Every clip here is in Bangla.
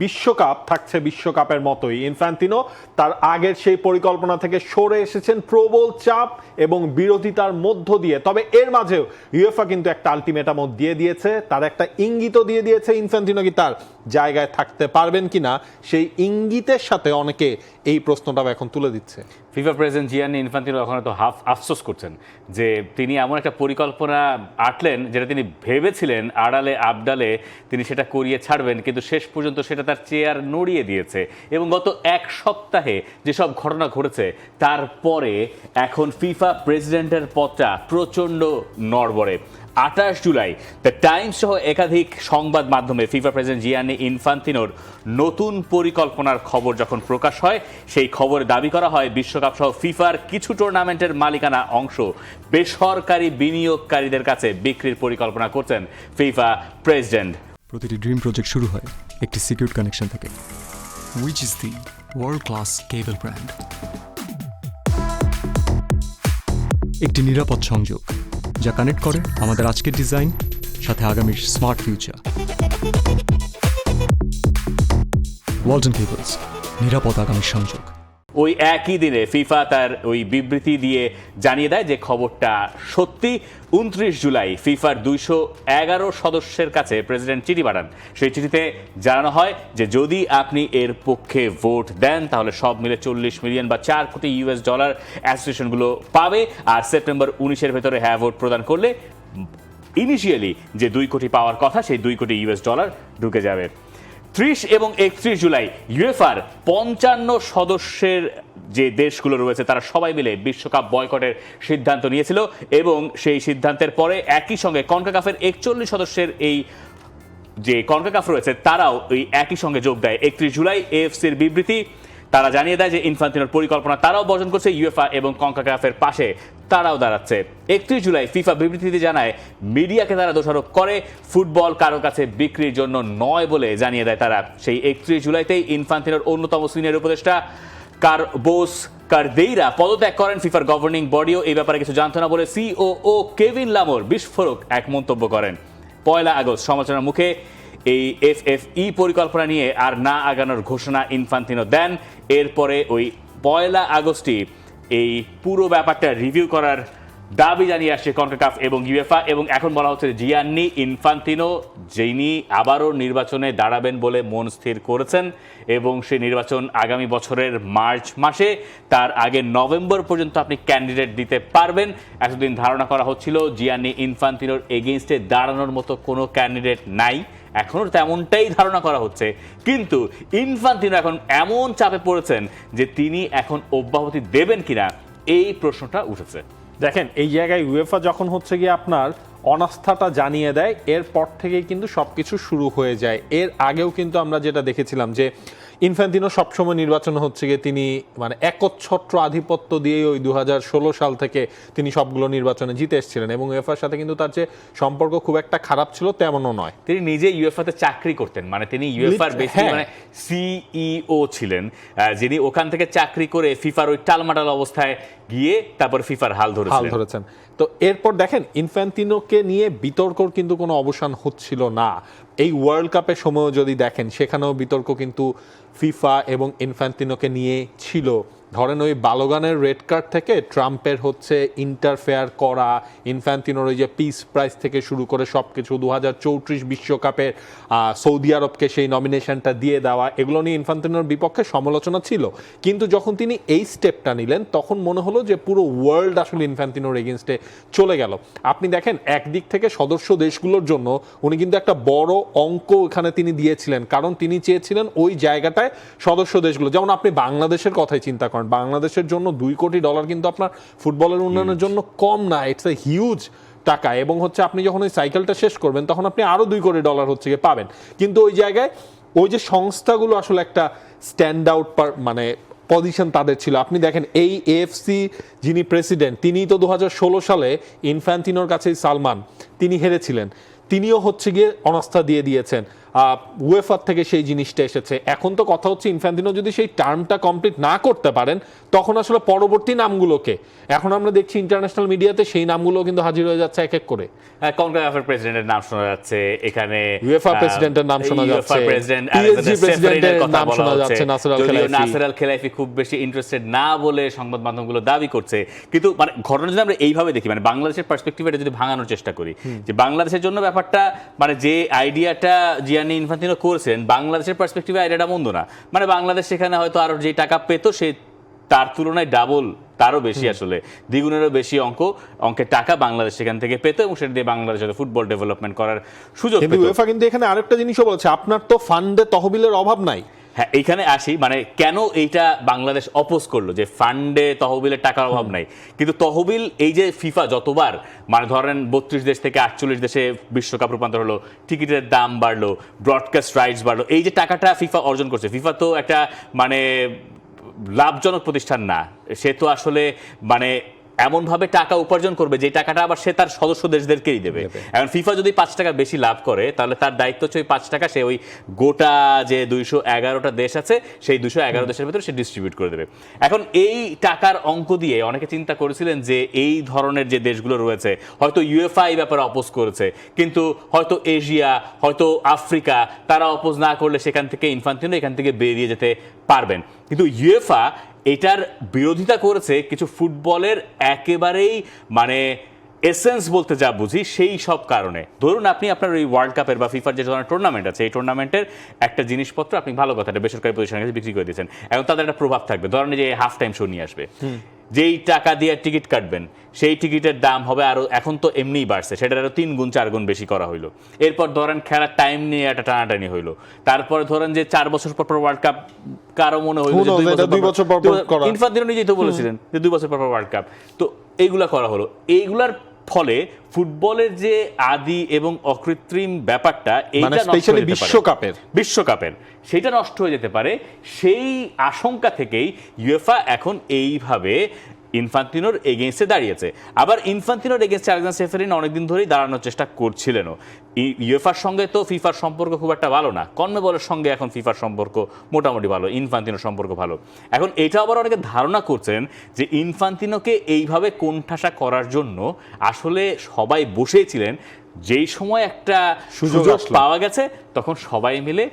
বিশ্বকাপ থাকছে বিশ্বকাপের মতোই। ইনফ্যান্তিনো তার আগের সেই পরিকল্পনা থেকে সরে এসেছেন প্রবল চাপ এবং বিরোধিতার মধ্য দিয়ে। তবে এর মাঝেও ইউএফা কিন্তু একটা আলটিমেটাম দিয়ে দিয়েছে, তার একটা ইঙ্গিতও দিয়ে দিয়েছে ইনফ্যান্তিনো কি তার জায়গায় থাকতে পারবেন কিনা, সেই ইঙ্গিতের সাথে অনেকে এই প্রশ্নটা এখন তুলে দিচ্ছে। ফিফা প্রেসিডেন্ট জিয়ানি ইনফ্যান্তিনো এখন তো আফসোস করছেন যে তিনি এমন একটা পরিকল্পনা আঁটলেন যেটা তিনি ভেবেছিলেন আড়ালে আবডালে তিনি সেটা করিয়ে ছাড়বেন, কিন্তু শেষ পর্যন্ত সেটা তার চেয়ার নড়িয়ে দিয়েছে। এবং গত এক সপ্তাহে যেসব ঘটনা ঘটেছে তারপরে এখন ফিফা প্রেসিডেন্টের পদটা প্রচণ্ড নড়বড়ে। 28 জুলাই দ্য টাইমস সহ একাধিক সংবাদ মাধ্যমে ফিফা প্রেসিডেন্ট জিয়ানি ইনফ্যান্তিনোর নতুন পরিকল্পনার খবর যখন প্রকাশ হয়, সেই খবরে দাবি করা হয় বিশ্বকাপ সহ ফিফার কিছু টুর্নামেন্টের মালিকানা অংশ বেসরকারি বিনিয়োগকারীদের কাছে বিক্রির পরিকল্পনা করছেন ফিফা প্রেসিডেন্ট। প্রতিটি ড্রিম প্রজেক্ট শুরু হয় একটি সিকিউরড কানেকশন থেকে, which is the world class cable brand। একটি নিরাপদ সংযোগ যা কানেক্ট করে আমাদের আজকের ডিজাইন সাথে আগামীর স্মার্ট ফিউচার। ওয়ালটন কেবলস, নিরাপদ আগামীর সংযোগ। ওই একই দিনে ফিফা তার ওই বিবৃতি দিয়ে জানিয়ে দেয় যে খবরটা সত্যি। 29 জুলাই ফিফার 211 সদস্যের কাছে প্রেসিডেন্ট চিঠি পাঠান। সেই চিঠিতে জানানো হয় যে যদি আপনি এর পক্ষে ভোট দেন তাহলে সব মিলে 40 মিলিয়ন বা $4 কোটি অ্যাসোসিয়েশনগুলো পাবে, আর সেপ্টেম্বর 19-এর ভেতরে হ্যাঁ ভোট প্রদান করলে ইনিশিয়ালি যে 2 কোটি পাওয়ার কথা সেই $2 কোটি ঢুকে যাবে। 30 এবং 31 জুলাই ইউএফার 55 সদস্যের যে দেশগুলো রয়েছে তারা সবাই মিলে বিশ্বকাপ বয়কটের সিদ্ধান্ত নিয়েছিল, এবং সেই সিদ্ধান্তের পরে একই সঙ্গে কনকাকাফের 41 সদস্যের এই যে কনকাকাফ রয়েছে তারাও ওই একই সঙ্গে যোগ দেয়। 31 জুলাই এএফসির বিবৃতি, তারা জানিয়ে দেয় যে ইনফ্যান্তিনোর পরিকল্পনা তারাও বর্জন করছে, ইউএফা এবং কনকাকাফের পাশে তারাও দাঁড়াচ্ছে। 31 জুলাই ফিফা বিবৃতিতে জানায় মিডিয়াকে তারা দোষারোপ করে ফুটবল কারো কাছে বিক্রির জন্য নয় বলে জানিয়ে দেয় তারা। সেই 31 জুলাইতেই ইনফ্যান্তিনোর অন্যতম সিনিয়র উপদেষ্টা কার্লোস কারদেইরা পদত্যাগ করেন। ফিফার গভর্নিং বডিও এই ব্যাপারে কিছু জানতো না বলে সিওও কেভিন লামোর বিস্ফোরক এক মন্তব্য করেন। 1 আগস্ট সমালোচনার মুখে এই এফএফই পরিকল্পনা নিয়ে আর না আগানোর ঘোষণা ইনফ্যান্তিনো দেন। এরপরে ওই 1 আগস্টই এই পুরো ব্যাপারটা রিভিউ করার দাবি জানিয়ে আসছে কনকাকাফ এবং ইউএফা, এবং এখন বলা হচ্ছে জিয়ান্নি ইনফ্যান্তিনো যিনি আবারও নির্বাচনে দাঁড়াবেন বলে মন স্থির করেছেন, এবং সেই নির্বাচন আগামী বছরের মার্চ মাসে, তার আগে নভেম্বর পর্যন্ত আপনি ক্যান্ডিডেট দিতে পারবেন। এতদিন ধারণা করা হচ্ছিল জিয়ান্নি ইনফ্যান্তিনোর এগেইনস্টে দাঁড়ানোর মতো কোনো ক্যান্ডিডেট নাই, এখনও তেমনটাই ধারণা করা হচ্ছে। কিন্তু ইনফ্যান্তিনো এখন এমন চাপে পড়েছেন যে তিনি এখন অব্যাহতি দেবেন কিনা এই প্রশ্নটা উঠেছে। দেখেন, এই জায়গায় ইউএফা যখন হচ্ছে গিয়ে আপনার অনাস্থাটা জানিয়ে দেয়, এরপর থেকেই কিন্তু সবকিছু শুরু হয়ে যায়। এর আগেও কিন্তু আমরা যেটা দেখেছিলাম যে ইনফ্যান্তিনো সবসময় নির্বাচন হচ্ছে গিয়ে তিনি মানে একচ্ছত্র আধিপত্য দিয়ে ওই 2016 সাল থেকে তিনি সবগুলো নির্বাচনে জিতে এসেছিলেন, এবং ইউএফার সাথে কিন্তু তার যে সম্পর্ক খুব একটা খারাপ ছিল তেমনও নয়। তিনি নিজে ইউএফাতে চাকরি করতেন, মানে তিনি ইউএফার বেসিক্যালি মানে সিইও ছিলেন, যিনি ওখান থেকে চাকরি করে ফিফার ওই টালমাটাল অবস্থায় গিয়ে তারপর ফিফার হাল ধরেছেন। তো এরপর দেখেন ইনফ্যান্তিনোকে নিয়ে বিতর্কর কিন্তু কোনো অবসান হচ্ছিল না। এই ওয়ার্ল্ড কাপের সময়ও যদি দেখেন সেখানেও বিতর্ক কিন্তু ফিফা এবং ইনফ্যান্তিনোকে নিয়ে ছিল। ধরেন ওই বালোগানের রেড কার্ড থেকে ট্রাম্পের হচ্ছে ইন্টারফেয়ার করা, ইনফ্যান্তিনোর ওই যে পিস প্রাইজ থেকে শুরু করে সব কিছু, 2034 বিশ্বকাপের সৌদি আরবকে সেই নমিনেশনটা দিয়ে দেওয়া, এগুলো নিয়ে ইনফ্যান্তিনোর বিপক্ষে সমালোচনা ছিল। কিন্তু যখন তিনি এই স্টেপটা নিলেন তখন মনে হলো যে পুরো ওয়ার্ল্ড আসলে ইনফ্যান্তিনোর এগেনস্টে চলে গেল। আপনি দেখেন একদিক থেকে সদস্য দেশগুলোর জন্য উনি কিন্তু একটা বড় অঙ্ক এখানে তিনি দিয়েছিলেন, কারণ তিনি চেয়েছিলেন ওই জায়গাটায় সদস্য দেশগুলো, যেমন আপনি বাংলাদেশের কথাই চিন্তা করেন, বাংলাদেশের জন্য $2 কোটি কিন্তু আপনার ফুটবলের উন্নয়নের জন্য কম না, ইটস এ হিউজ টাকা। এবং হচ্ছে আপনি যখন ওই সাইকেলটা শেষ করবেন তখন আপনি আরো $2 কোটি হচ্ছে গিয়ে পাবেন। কিন্তু ওই জায়গায় ওই যে সংস্থাগুলো আসলে একটা স্ট্যান্ড আউট মানে পজিশন তাদের ছিল। আপনি দেখেন এই এএফসি যিনি প্রেসিডেন্ট তিনি তো 2016 সালে ইনফ্যান্তিনোর কাছেই সালমান তিনি হেরেছিলেন। তিনিও হচ্ছে গিয়ে অনাস্থা দিয়ে দিয়েছেন। উয়েফার থেকে সেই জিনিসটা এসেছে। এখন তো কথা হচ্ছে ইনফ্যান্টিনো যদি সেই টার্মটা কমপ্লিট না করতে পারেন তখন আসলে পরবর্তী নামগুলোকে, এখন আমরা দেখছি ইন্টারন্যাশনাল মিডিয়াতে সেই নামগুলো কিন্তু হাজির হয়ে যাচ্ছে এক এক করে। কনকাকাফের প্রেসিডেন্টের নাম শোনা যাচ্ছে, এখানে উয়েফা প্রেসিডেন্টের নাম শোনা যাচ্ছে, প্রেসিডেন্ট পিএসজি প্রেসিডেন্টের কথা নাম বলা শোনা হচ্ছে, যাচ্ছে, নাসের আল যদিও খেলাইফি। নাসের আল খেলাইফি খুব বেশি ইন্টারেস্টেড না বলে সংবাদ মাধ্যমগুলো দাবি করছে। কিন্তু মানে ঘটনা যদি আমরা এইভাবে দেখি, মানে বাংলাদেশের পার্সপেক্টিভে এটা যদি ভাঙানোর চেষ্টা করি, যে বাংলাদেশের জন্য ব্যাপারটা মানে যে আইডিয়াটা জিয়ানি ইনফান্তিনো করেছেন, বাংলাদেশের পার্সপেক্টিভে আইডিয়াটা মন্দ না। মানে বাংলাদেশ সেখানে হয়তো আরো যে টাকা পেত সে তার তুলনায় ডাবল, তারও বেশি, আসলে দ্বিগুণেরও বেশি অঙ্কের টাকা বাংলাদেশ সেখান থেকে পেত এবং সেটা দিয়ে বাংলাদেশের ফুটবল ডেভেলপমেন্ট করার সুযোগ পেত। উয়েফা কিন্তু এখানে আরেকটা জিনিসও বলছে, আপনার তো ফান্ডে তহবিলের অভাব নাই। হ্যাঁ, এইখানে আসি, মানে কেন এইটা বাংলাদেশ অপোজ করলো যে ফান্ডে তহবিলের টাকার অভাব নাই, কিন্তু তহবিল এই যে ফিফা যতবার মানে ধরেন 32 দেশ থেকে 48 দেশে বিশ্বকাপ রূপান্তর হলো, টিকিটের দাম বাড়লো, ব্রডকাস্ট রাইটস বাড়লো, এই যে টাকাটা ফিফা অর্জন করছে, ফিফা তো একটা মানে লাভজনক প্রতিষ্ঠান না, সে তো আসলে মানে এমনভাবে টাকা উপার্জন করবে যে টাকাটা আবার সে তার সদস্য দেশদেরকেই দেবে। এখন ফিফা যদি 5 টাকা বেশি লাভ করে তাহলে তার দায়িত্ব হচ্ছে ওই 5 টাকা সে ওই গোটা যে 211টা দেশ আছে সেই 211 দেশের ভেতরে সে ডিস্ট্রিবিউট করে দেবে। এখন এই টাকার অঙ্ক দিয়ে অনেকে চিন্তা করেছিলেন যে এই ধরনের যে দেশগুলো রয়েছে হয়তো ইউএফএ এই ব্যাপারে অপোজ করেছে, কিন্তু হয়তো এশিয়া, হয়তো আফ্রিকা, তারা অপোজ না করলে সেখান থেকে ইনফান্তিনো এখান থেকে বেরিয়ে যেতে পারবেন। কিন্তু ইউএফএ এটার বিরোধিতা করেছে কিছু ফুটবলের একেবারেই মানে এসেন্স বলতে যা বুঝি সেই সব কারণে। ধরুন আপনি আপনার ওই ওয়ার্ল্ড কাপের বা ফিফার যে ধরনের টুর্নামেন্ট আছে, এই টুর্নামেন্টের একটা জিনিসপত্র আপনি ভালো কথা একটা বেসরকারি প্রতিষ্ঠানের কাছে বিক্রি করে দিয়েছেন, এখন তাদের একটা প্রভাব থাকবে। ধরেন যে হাফ টাইম শো নিয়ে আসবে, যেই টাকা দিয়ে টিকিট কাটবেন সেই টিকিটের দাম হবে আরো, এখন তো এমনিই বাড়ছে, সেটার আরো 3 গুণ 4 গুণ বেশি করা হইলো। এরপর ধরেন খেলার টাইম নিয়ে একটা টানাটানি হইলো, তারপরে ধরেন যে 4 বছর পর ওয়ার্ল্ড কাপ, কারো মনে হইলো যে 2 বছর পর, ইনফান্তিনো নিজেই তো বলেছিলেন যে 2 বছর পর ওয়ার্ল্ড কাপ, তো এইগুলা করা হলো। এইগুলার ফলে ফুটবলের যে আদি এবং অকৃত্রিম ব্যাপারটা, এইটা স্পেশালি বিশ্বকাপের সেটা নষ্ট হয়ে যেতে পারে। সেই আশঙ্কা থেকেই ইউএফএ এখন এইভাবে ইনফান্তিনোর এগেইনস্টে দাঁড়িয়েছে। আবার ইনফান্তিনোর এগেইনস্টে আলেকজান্ডার সেফেরিন অনেকদিন ধরেই দাঁড়ানোর চেষ্টা করছিলেনও। ইউএফএর সঙ্গে তো ফিফার সম্পর্ক খুব একটা ভালো না, কনমেবলের সঙ্গে এখন ফিফার সম্পর্ক মোটামুটি ভালো, ইনফান্তিনোর সম্পর্ক ভালো। এখন এটা আবার অনেকে ধারণা করছেন যে ইনফান্তিনোকে এইভাবে কোণঠাসা করার জন্য আসলে সবাই বসেছিলেন, যেই সময় একটা সুযোগ পাওয়া গেছে তখন সবাই মিলে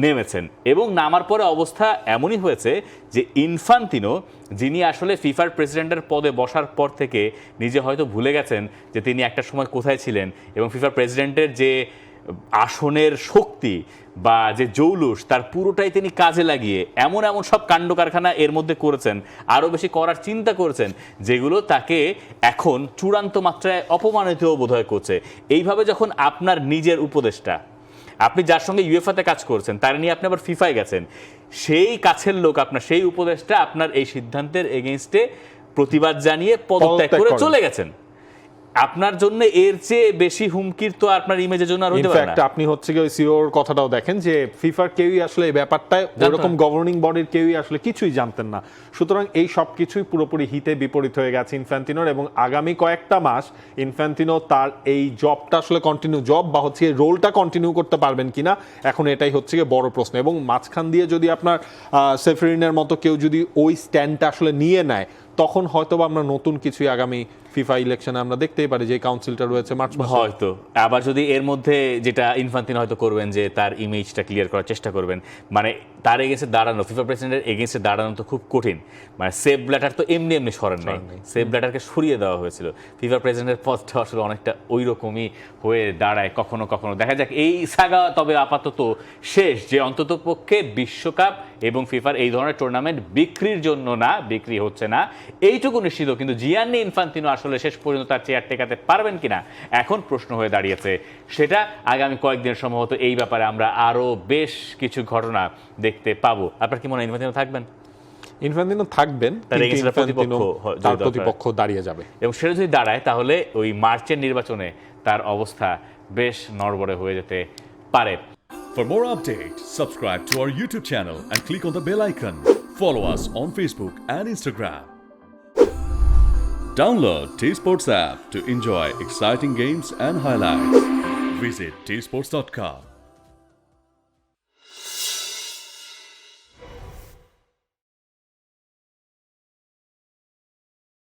নেমেছেন, এবং নামার পরে অবস্থা এমনই হয়েছে যে ইনফান্তিনো, যিনি আসলে ফিফার প্রেসিডেন্টের পদে বসার পর থেকে নিজে হয়তো ভুলে গেছেন যে তিনি একটা সময় কোথায় ছিলেন, এবং ফিফার প্রেসিডেন্টের যে আসনের শক্তি বা যে জৌলুস তার পুরোটাই তিনি কাজে লাগিয়ে এমন এমন সব কাণ্ড কারখানা এর মধ্যে করেছেন, আরও বেশি করার চিন্তা করেছেন, যেগুলো তাকে এখন চূড়ান্ত মাত্রায় অপমানিতও বোধহয় করছে। এইভাবে যখন আপনার নিজের উপদেষ্টা, আপনি যার সঙ্গে ইউএফএতে কাজ করছেন তার নিয়ে আপনি আবার ফিফায় গেছেন, সেই কাছের লোক আপনার সেই উপদেষ্টা আপনার এই সিদ্ধান্তের এগেইনস্টে প্রতিবাদ জানিয়ে পদত্যাগ করে চলে গেছেন, আপনার জন্য এর চেয়ে বেশি হুমকির তো আপনার ইমেজের জন্য আর হতে পারে না। আপনি হচ্ছে কি ওই সিওর কথাটাও দেখেন যে ফিফার কেউই আসলে এই ব্যাপারটায় এরকম গভর্নিং বডির কেউই আসলে কিছুই জানতেন না। সুতরাং এই সব কিছুই পুরোপুরি হিতে বিপরীত হয়ে গেছে ইনফ্যান্তিনোর, এবং আগামী কয়েকটা মাস ইনফ্যান্তিনো তার এই জবটা আসলে কন্টিনিউ জব বা হচ্ছে এই রোলটা কন্টিনিউ করতে পারবেন কিনা, এখন এটাই হচ্ছে গিয়ে বড় প্রশ্ন। এবং মাঝখান দিয়ে যদি আপনার সেফেরিনের মতো কেউ যদি ওই স্ট্যান্ডটা আসলে নিয়ে নেয়, তখন হয়তো আমরা নতুন কিছুই আগামী ফিফা ইলেকশনে আমরা দেখতেই পারি, যে কাউন্সিলটা রয়েছে মার্চ মাসে। হয়তো আবার যদি এর মধ্যে যেটা ইনফান্তিনো হয়তো করবেন যে তার ইমেজটা ক্লিয়ার করার চেষ্টা করবেন, মানে তার এগেন্সে দাঁড়ানো, ফিফা প্রেসিডেন্টের এগেন্সে দাঁড়ানো তো খুব কঠিন। মানে সেপ ব্ল্যাটার তো এমনি এমনি সরেন নাই, সেপ ব্ল্যাটারকে সরিয়ে দেওয়া হয়েছিল। ফিফা প্রেসিডেন্টের পদটা আসলে অনেকটা ওই রকমই হয়ে দাঁড়ায় কখনো কখনো। দেখা যাক এই সাগা তবে আপাতত শেষ, যে অন্তত পক্ষে বিশ্বকাপ এবং ফিফার এই ধরনের টুর্নামেন্ট বিক্রির জন্য না, বিক্রি হচ্ছে না এইটুকু নিশ্চিত। কিন্তু জিয়ান্নি ইনফান্তিনো আসলে শেষ পর্যন্ত তার চেয়ার টেকাতে পারবেন কিনা এখন প্রশ্ন হয়ে দাঁড়িয়েছে। সেটা আগামী কয়েকদিন সম্ভবত এই ব্যাপারে আমরা আরো বেশ কিছু ঘটনা দেখতে পাবো। আপনার কি মনে হয় ইনফান্তিনো থাকবেন? ইনফ্যান্তিনো থাকবেন, তার প্রতিপক্ষ দাঁড়িয়ে যাবে, এবং সেটা যদি দাঁড়ায় তাহলে ওই মার্চের নির্বাচনে তার অবস্থা বেশ নড়বড়ে হয়ে যেতে পারে। For more updates, subscribe to our YouTube channel and click on the bell icon. Follow us on Facebook and Instagram. Download T-Sports app to enjoy exciting games and highlights. Visit tsports.com.